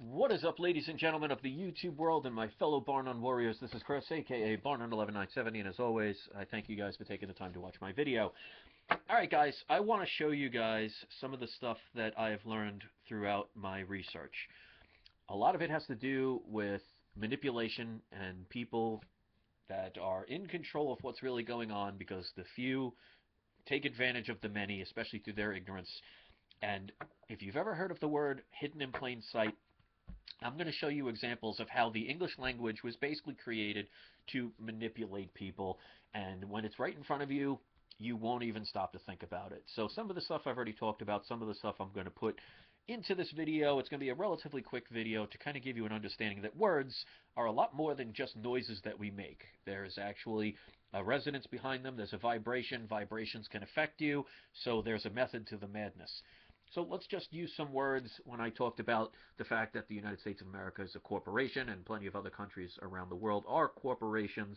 What is up, ladies and gentlemen of the YouTube world and my fellow Barn on Warriors? This is Chris, aka Barn on 11970, and as always, I thank you guys for taking the time to watch my video. Alright guys, I want to show you guys some of the stuff that I have learned throughout my research. A lot of it has to do with manipulation and people that are in control of what's really going on because the few take advantage of the many, especially through their ignorance. And if you've ever heard of the word hidden in plain sight, I'm going to show you examples of how the English language was basically created to manipulate people, and when it's right in front of you, you won't even stop to think about it. So some of the stuff I've already talked about, some of the stuff I'm going to put into this video. It's going to be a relatively quick video to kind of give you an understanding that words are a lot more than just noises that we make. There's actually a resonance behind them. There's a vibration. Vibrations can affect you, so there's a method to the madness. So let's just use some words when I talked about the fact that the United States of America is a corporation and plenty of other countries around the world are corporations,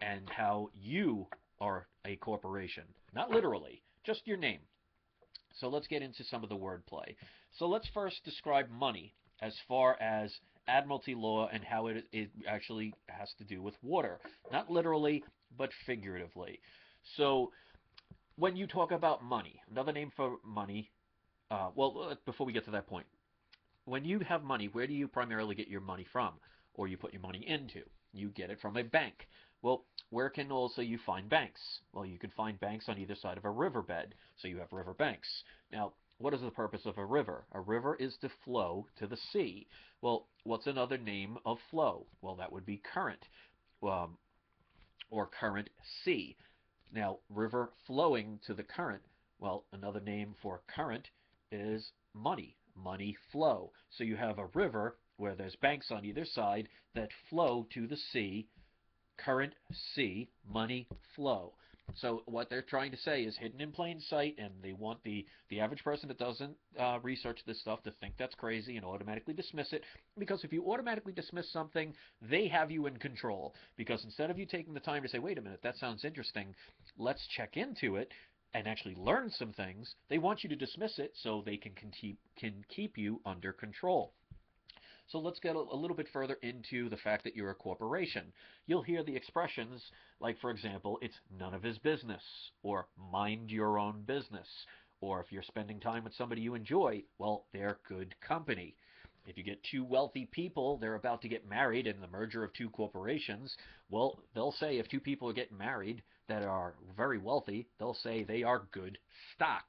and how you are a corporation. Not literally, just your name. So let's get into some of the wordplay. So let's first describe money as far as admiralty law and how it actually has to do with water. Not literally, but figuratively. So when you talk about money, another name for money, before we get to that point, when you have money, where do you primarily get your money from, or you put your money into? You get it from a bank. Well, where can also you find banks? Well, you can find banks on either side of a riverbed, so you have river banks. Now, what is the purpose of a river? A river is to flow to the sea. Well, what's another name of flow? Well, that would be current, or current sea. Now, river flowing to the current, well, another name for current is money, money flow. So you have a river where there's banks on either side that flow to the sea, current sea, money flow. So what they're trying to say is hidden in plain sight, and they want the average person that doesn't research this stuff to think that's crazy and automatically dismiss it. Because if you automatically dismiss something, they have you in control. Because instead of you taking the time to say, wait a minute, that sounds interesting, let's check into it and actually learn some things, they want you to dismiss it so they can keep you under control. So let's get a little bit further into the fact that you're a corporation. You'll hear the expressions like, for example, it's none of his business, or mind your own business, or if you're spending time with somebody you enjoy, well, they're good company. If you get two wealthy people, they're about to get married in the merger of two corporations, well, they'll say if two people are getting married that are very wealthy, they'll say they are good stock.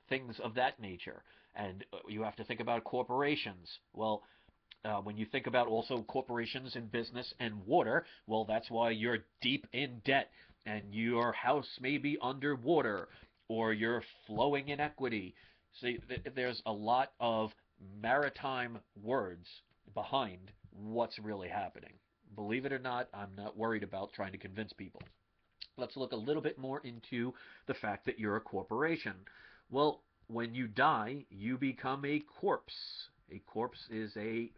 Things of that nature. And you have to think about corporations. Well, when you think about also corporations in business and water, well, that's why you're deep in debt and your house may be underwater or you're flowing in equity. See, there's a lot of maritime words behind what's really happening. Believe it or not, I'm not worried about trying to convince people. Let's look a little bit more into the fact that you're a corporation. Well, when you die, you become a corpse. A corpse is a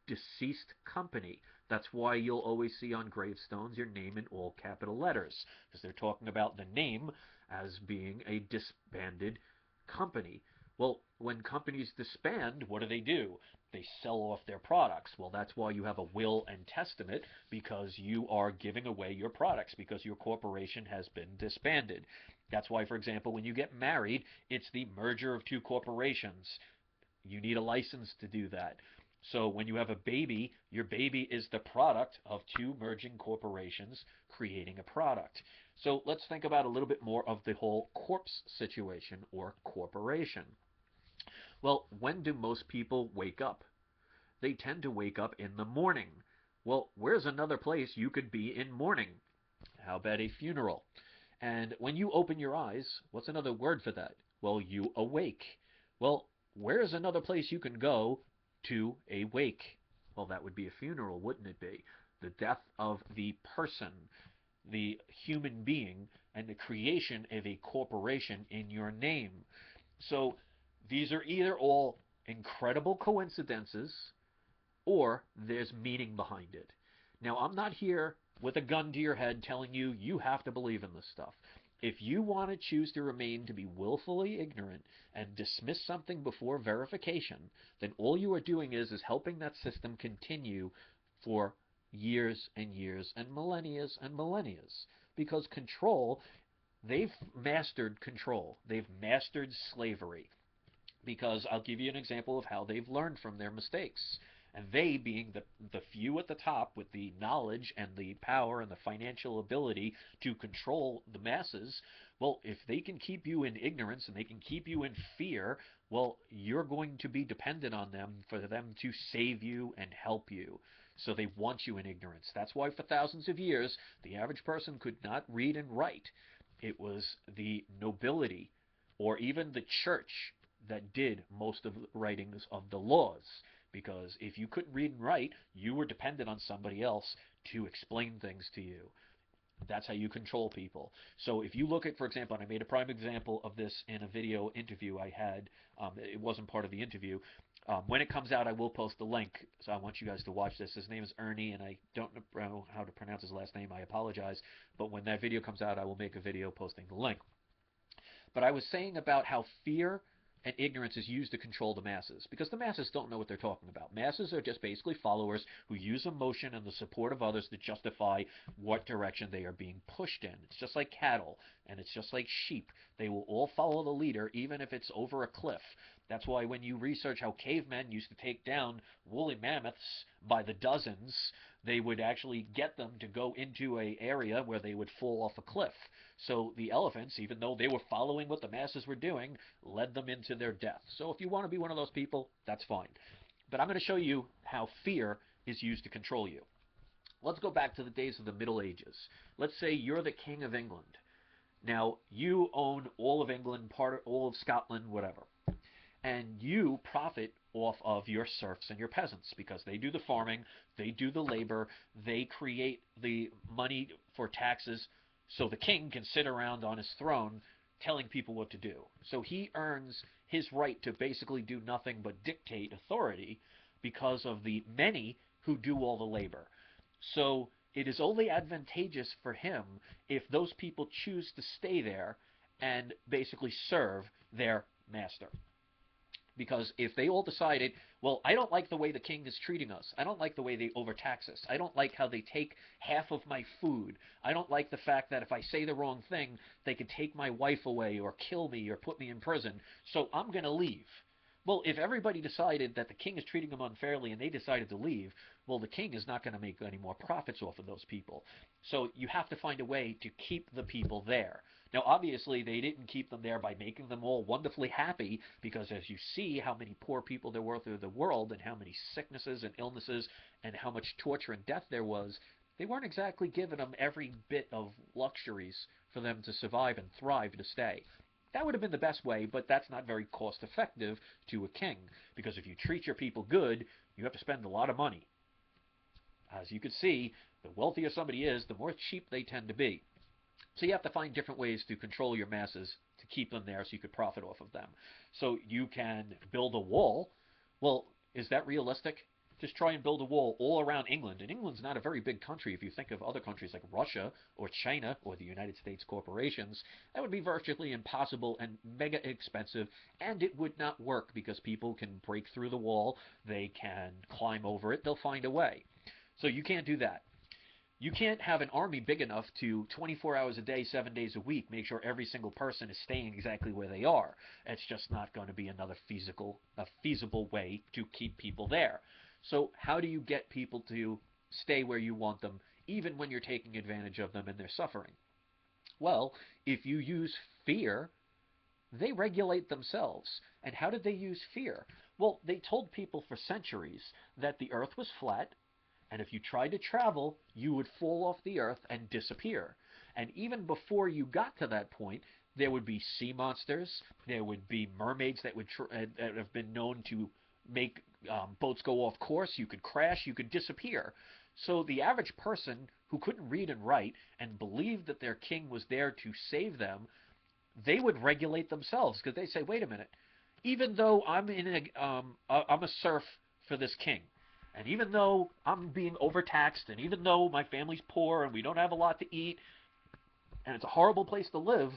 deceased company. That's why you'll always see on gravestones your name in all capital letters, because they're talking about the name as being a disbanded company. Well, when companies disband, what do? They sell off their products. Well, that's why you have a will and testament, because you are giving away your products, because your corporation has been disbanded. That's why, for example, when you get married, it's the merger of two corporations. You need a license to do that. So when you have a baby, your baby is the product of two merging corporations creating a product. So let's think about a little bit more of the whole corpse situation or corporation. Well, when do most people wake up? They tend to wake up in the morning. Well, where's another place you could be in mourning? How about a funeral? And when you open your eyes, what's another word for that? Well, you awake. Well, where's another place you can go to a wake? Well, that would be a funeral, wouldn't it be? The death of the person, the human being, and the creation of a corporation in your name. So these are either all incredible coincidences or there's meaning behind it. Now, I'm not here with a gun to your head telling you you have to believe in this stuff. If you want to choose to remain to be willfully ignorant and dismiss something before verification, then all you are doing is helping that system continue for years and years and millennias and millennias. Because control, they've mastered control. They've mastered slavery. Because I'll give you an example of how they've learned from their mistakes. And they, being the few at the top with the knowledge and the power and the financial ability to control the masses, well, if they can keep you in ignorance and they can keep you in fear, well, you're going to be dependent on them for them to save you and help you. So they want you in ignorance. That's why for thousands of years, the average person could not read and write. It was the nobility or even the church that did most of the writings of the laws. Because if you couldn't read and write, you were dependent on somebody else to explain things to you. That's how you control people. So if you look at, for example, and I made a prime example of this in a video interview I had. It wasn't part of the interview. When it comes out, I will post the link. So I want you guys to watch this. His name is Ernie, and I don't know how to pronounce his last name. I apologize. But when that video comes out, I will make a video posting the link. But I was saying about how fear and ignorance is used to control the masses, because the masses don't know what they're talking about. Masses are just basically followers who use emotion and the support of others to justify what direction they are being pushed in. It's just like cattle, and it's just like sheep. They will all follow the leader, even if it's over a cliff. That's why when you research how cavemen used to take down woolly mammoths by the dozens, they would actually get them to go into an area where they would fall off a cliff. So the elephants, even though they were following what the masses were doing, led them into their death. So if you want to be one of those people, that's fine. But I'm going to show you how fear is used to control you. Let's go back to the days of the Middle Ages. Let's say you're the King of England. Now, you own all of England, all of Scotland, whatever. And you profit off of your serfs and your peasants because they do the farming, they do the labor, they create the money for taxes, so the king can sit around on his throne telling people what to do. So he earns his right to basically do nothing but dictate authority because of the many who do all the labor. So it is only advantageous for him if those people choose to stay there and basically serve their master. Because if they all decided, well, I don't like the way the king is treating us. I don't like the way they overtax us. I don't like how they take half of my food. I don't like the fact that if I say the wrong thing, they can take my wife away or kill me or put me in prison. So I'm going to leave. Well, if everybody decided that the king is treating them unfairly and they decided to leave, well, the king is not going to make any more profits off of those people. So you have to find a way to keep the people there. Now, obviously, they didn't keep them there by making them all wonderfully happy, because as you see how many poor people there were through the world and how many sicknesses and illnesses and how much torture and death there was, they weren't exactly giving them every bit of luxuries for them to survive and thrive to stay. That would have been the best way, but that's not very cost effective to a king, because if you treat your people good, you have to spend a lot of money. As you can see, the wealthier somebody is, the more cheap they tend to be. So you have to find different ways to control your masses to keep them there so you could profit off of them. So you can build a wall. Well, is that realistic? Just try and build a wall all around England. And England's not a very big country. If you think of other countries like Russia or China or the United States corporations, that would be virtually impossible and mega expensive, and it would not work because people can break through the wall. They can climb over it. They'll find a way. So you can't do that. You can't have an army big enough to 24 hours a day, 7 days a week, make sure every single person is staying exactly where they are. It's just not going to be another feasible way to keep people there. So how do you get people to stay where you want them, even when you're taking advantage of them and they're suffering? Well, if you use fear, they regulate themselves. And how did they use fear? Well, they told people for centuries that the earth was flat, and if you tried to travel, you would fall off the earth and disappear. And even before you got to that point, there would be sea monsters, there would be mermaids that have been known to make boats go off course. You could crash, you could disappear. So the average person who couldn't read and write and believed that their king was there to save them, they would regulate themselves, because they say, wait a minute, even though I'm a serf for this king, and even though I'm being overtaxed, and even though my family's poor and we don't have a lot to eat, and it's a horrible place to live,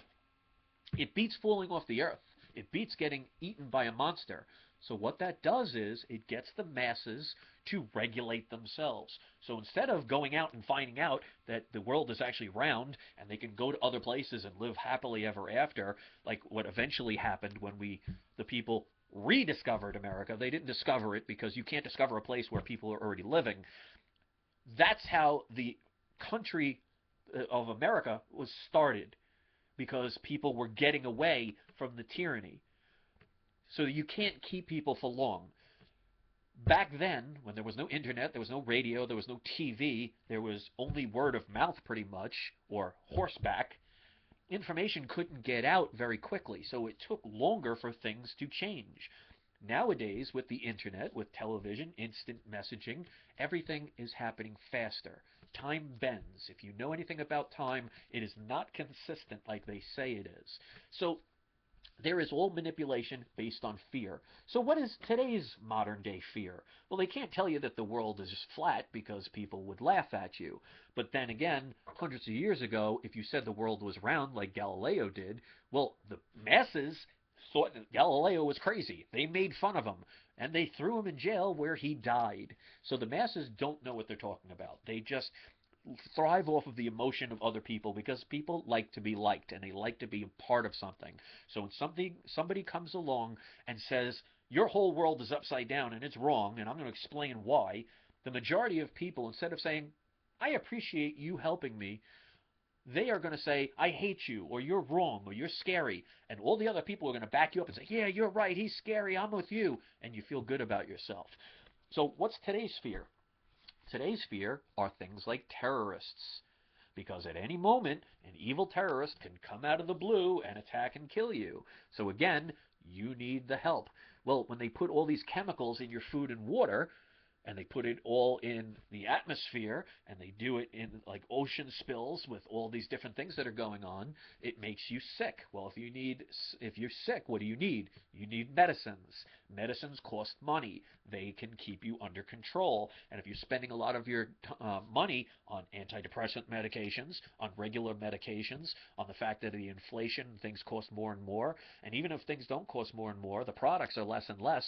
it beats falling off the earth. It beats getting eaten by a monster. So what that does is it gets the masses to regulate themselves. So instead of going out and finding out that the world is actually round and they can go to other places and live happily ever after, like what eventually happened when the people rediscovered America. They didn't discover it because you can't discover a place where people are already living. That's how the country of America was started, because people were getting away from the tyranny. So you can't keep people for long. Back then, when there was no internet, there was no radio, there was no TV, there was only word of mouth pretty much, or horseback, information couldn't get out very quickly, so it took longer for things to change. Nowadays, with the internet, with television, instant messaging, everything is happening faster. Time bends. If you know anything about time, it is not consistent like they say it is. So there is all manipulation based on fear. So what is today's modern day fear? Well, they can't tell you that the world is flat because people would laugh at you. But then again, hundreds of years ago, if you said the world was round like Galileo did, well, the masses thought that Galileo was crazy. They made fun of him, and they threw him in jail where he died. So the masses don't know what they're talking about. They just thrive off of the emotion of other people, because people like to be liked and they like to be a part of something. So when somebody comes along and says your whole world is upside down and it's wrong and I'm going to explain why, the majority of people, instead of saying I appreciate you helping me, they are going to say I hate you, or you're wrong, or you're scary, and all the other people are going to back you up and say, yeah, you're right, he's scary, I'm with you, and you feel good about yourself. So what's today's fear? Today's fear are things like terrorists, because at any moment an evil terrorist can come out of the blue and attack and kill you. So again, you need the help. Well, when they put all these chemicals in your food and water, and they put it all in the atmosphere, and they do it in like ocean spills with all these different things that are going on, it makes you sick. Well, if you're sick, what do you need? You need medicines. Medicines cost money. They can keep you under control. And if you're spending a lot of your money on antidepressant medications, on regular medications, on the fact that the inflation, things cost more and more, and even if things don't cost more and more, the products are less and less.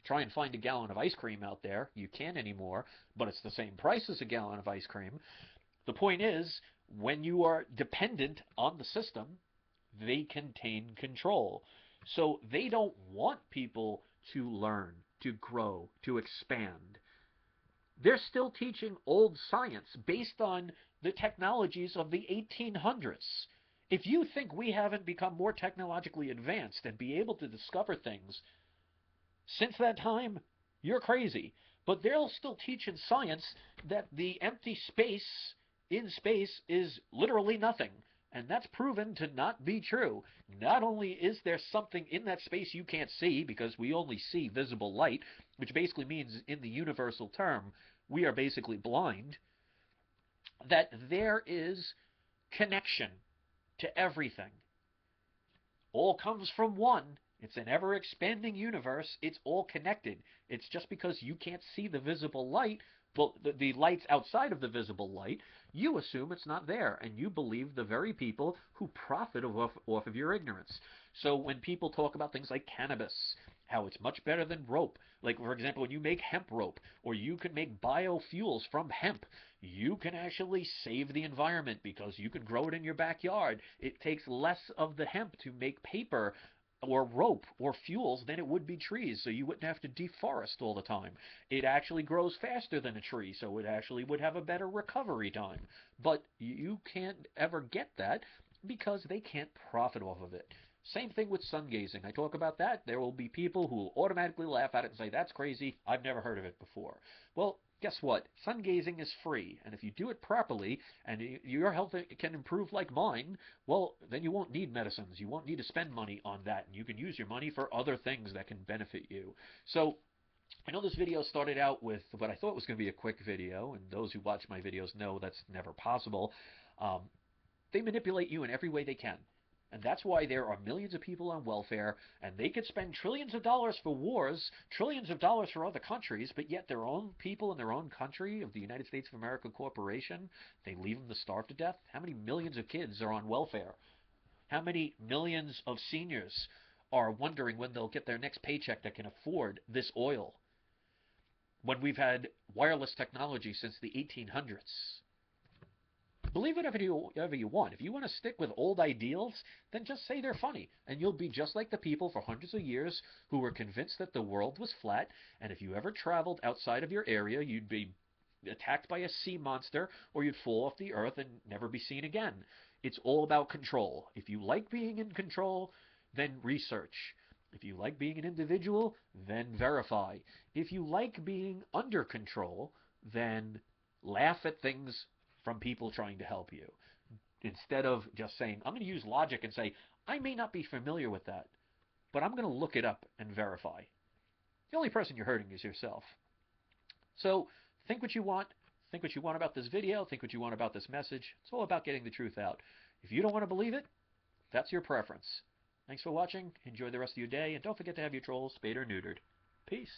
Try and find a gallon of ice cream out there. You can't anymore, but it's the same price as a gallon of ice cream. The point is, when you are dependent on the system, they contain control. So they don't want people to learn, to grow, to expand. They're still teaching old science based on the technologies of the 1800s. If you think we haven't become more technologically advanced and be able to discover things since that time, you're crazy. But they'll still teach in science that the empty space in space is literally nothing. And that's proven to not be true. Not only is there something in that space you can't see, because we only see visible light, which basically means in the universal term, we are basically blind, that there is connection to everything. All comes from one. It's an ever-expanding universe. It's all connected. It's just because you can't see the visible light, well, the light's outside of the visible light, you assume it's not there, and you believe the very people who profit off of your ignorance. So when people talk about things like cannabis, how it's much better than rope, like, for example, when you make hemp rope, or you can make biofuels from hemp, you can actually save the environment because you can grow it in your backyard. It takes less of the hemp to make paper or rope or fuels than it would be trees, so you wouldn't have to deforest all the time. It actually grows faster than a tree, so it actually would have a better recovery time. But you can't ever get that because they can't profit off of it. Same thing with sun gazing. I talk about that. There will be people who will automatically laugh at it and say, that's crazy, I've never heard of it before. Well, guess what? Sun gazing is free, and if you do it properly and your health can improve like mine, well, then you won't need medicines. You won't need to spend money on that, and you can use your money for other things that can benefit you. So I know this video started out with what I thought was going to be a quick video, and those who watch my videos know that's never possible. They manipulate you in every way they can. And that's why there are millions of people on welfare, and they could spend trillions of dollars for wars, trillions of dollars for other countries, but yet their own people in their own country, of the United States of America Corporation, they leave them to starve to death. How many millions of kids are on welfare? How many millions of seniors are wondering when they'll get their next paycheck that can afford this oil? When we've had wireless technology since the 1800s. Believe whatever you want. If you want to stick with old ideals, then just say they're funny, and you'll be just like the people for hundreds of years who were convinced that the world was flat, and if you ever traveled outside of your area, you'd be attacked by a sea monster, or you'd fall off the earth and never be seen again. It's all about control. If you like being in control, then research. If you like being an individual, then verify. If you like being under control, then laugh at things from people trying to help you. Instead of just saying, I'm going to use logic and say, I may not be familiar with that, but I'm going to look it up and verify. The only person you're hurting is yourself. So think what you want. Think what you want about this video. Think what you want about this message. It's all about getting the truth out. If you don't want to believe it, that's your preference. Thanks for watching. Enjoy the rest of your day. And don't forget to have your trolls spayed or neutered. Peace.